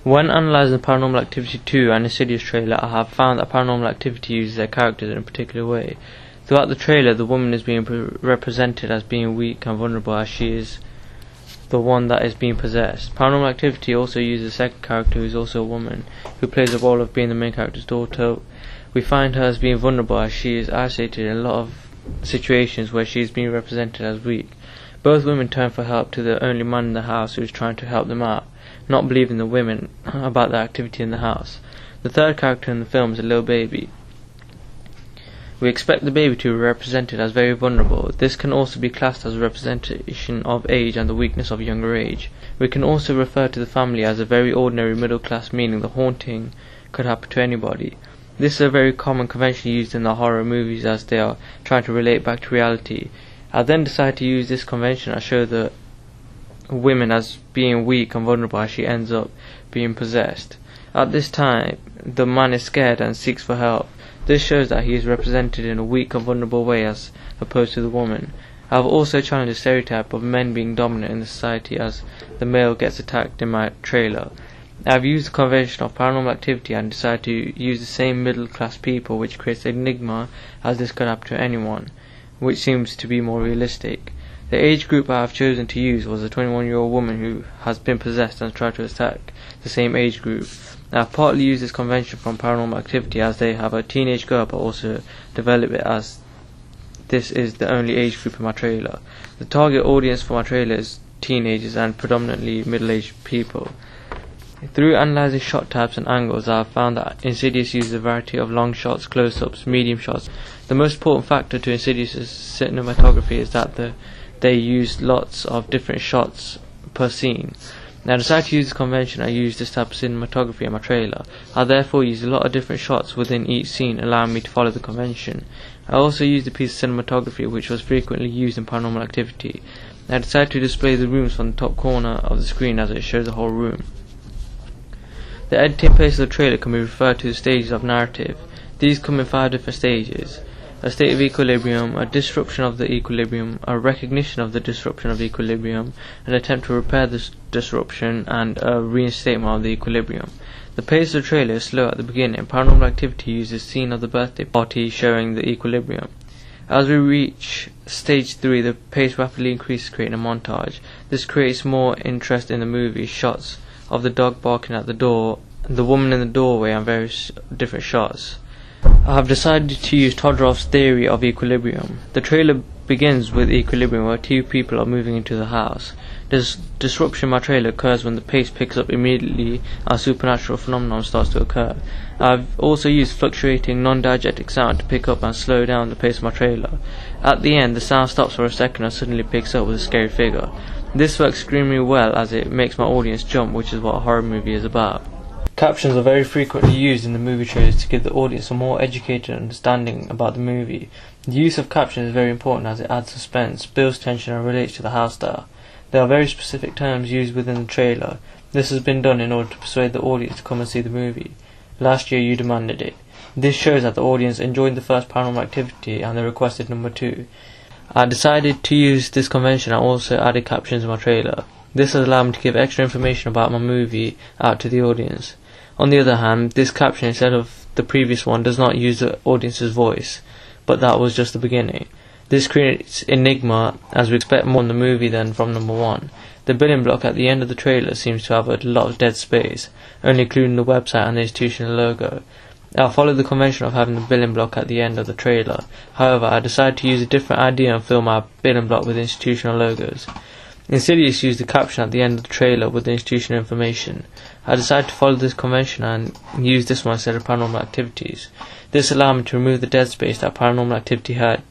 When analysing Paranormal Activity 2 and Insidious trailer, I have found that Paranormal Activity uses their characters in a particular way. Throughout the trailer, the woman is being represented as being weak and vulnerable, as she is the one that is being possessed. Paranormal Activity also uses a second character who is also a woman, who plays the role of being the main character's daughter. We find her as being vulnerable, as she is isolated in a lot of situations where she is being represented as weak. Both women turn for help to the only man in the house who is trying to help them out, not believing the women about the activity in the house. The third character in the film is a little baby. We expect the baby to be represented as very vulnerable. This can also be classed as a representation of age and the weakness of younger age. We can also refer to the family as a very ordinary middle class, meaning the haunting could happen to anybody. This is a very common convention used in the horror movies, as they are trying to relate back to reality. I then decide to use this convention and show the women as being weak and vulnerable, as she ends up being possessed. At this time, the man is scared and seeks for help. This shows that he is represented in a weak and vulnerable way as opposed to the woman. I have also challenged the stereotype of men being dominant in the society, as the male gets attacked in my trailer. I have used the convention of Paranormal Activity and decided to use the same middle class people, which creates an enigma, as this could happen to anyone, which seems to be more realistic. The age group I have chosen to use was a 21-year-old woman who has been possessed and tried to attack the same age group. I have partly used this convention from Paranormal Activity, as they have a teenage girl, but also develop it as this is the only age group in my trailer. The target audience for my trailer is teenagers and predominantly middle-aged people. Through analysing shot types and angles, I have found that Insidious uses a variety of long shots, close-ups, medium shots. The most important factor to Insidious' cinematography is that they use lots of different shots per scene. Now, I decided to use this convention. I use this type of cinematography in my trailer. I therefore use a lot of different shots within each scene, allowing me to follow the convention. I also used a piece of cinematography which was frequently used in Paranormal Activity. I decided to display the rooms from the top corner of the screen, as it shows the whole room. The editing pace of the trailer can be referred to the stages of narrative. These come in 5 different stages: a state of equilibrium, a disruption of the equilibrium, a recognition of the disruption of equilibrium, an attempt to repair this disruption, and a reinstatement of the equilibrium. The pace of the trailer is slow at the beginning. Paranormal Activity uses the scene of the birthday party showing the equilibrium. As we reach stage 3, the pace rapidly increases, creating a montage. This creates more interest in the movie. Shots of the dog barking at the door, the woman in the doorway, and various different shots. I have decided to use Todorow's theory of equilibrium. The trailer begins with equilibrium, where 2 people are moving into the house. This disruption in my trailer occurs when the pace picks up immediately and a supernatural phenomenon starts to occur. I have also used fluctuating non-diegetic sound to pick up and slow down the pace of my trailer. At the end, the sound stops for a second and suddenly picks up with a scary figure. This works extremely well, as it makes my audience jump, which is what a horror movie is about. Captions are very frequently used in the movie trailers to give the audience a more educated understanding about the movie. The use of captions is very important, as it adds suspense, builds tension, and relates to the house style. There are very specific terms used within the trailer. This has been done in order to persuade the audience to come and see the movie. Last year you demanded it. This shows that the audience enjoyed the first Paranormal Activity and they requested number 2. I decided to use this convention and also added captions in my trailer. This has allowed me to give extra information about my movie out to the audience. On the other hand, this caption, instead of the previous one, does not use the audience's voice, but that was just the beginning. This creates enigma, as we expect more in the movie than from number 1. The building block at the end of the trailer seems to have a lot of dead space, only including the website and the institutional logo. I'll follow the convention of having the building block at the end of the trailer. However, I decided to use a different idea and fill my building block with institutional logos. Insidious used the caption at the end of the trailer with the institutional information. I decided to follow this convention and use this one instead of Paranormal Activities. This allowed me to remove the dead space that Paranormal Activity had.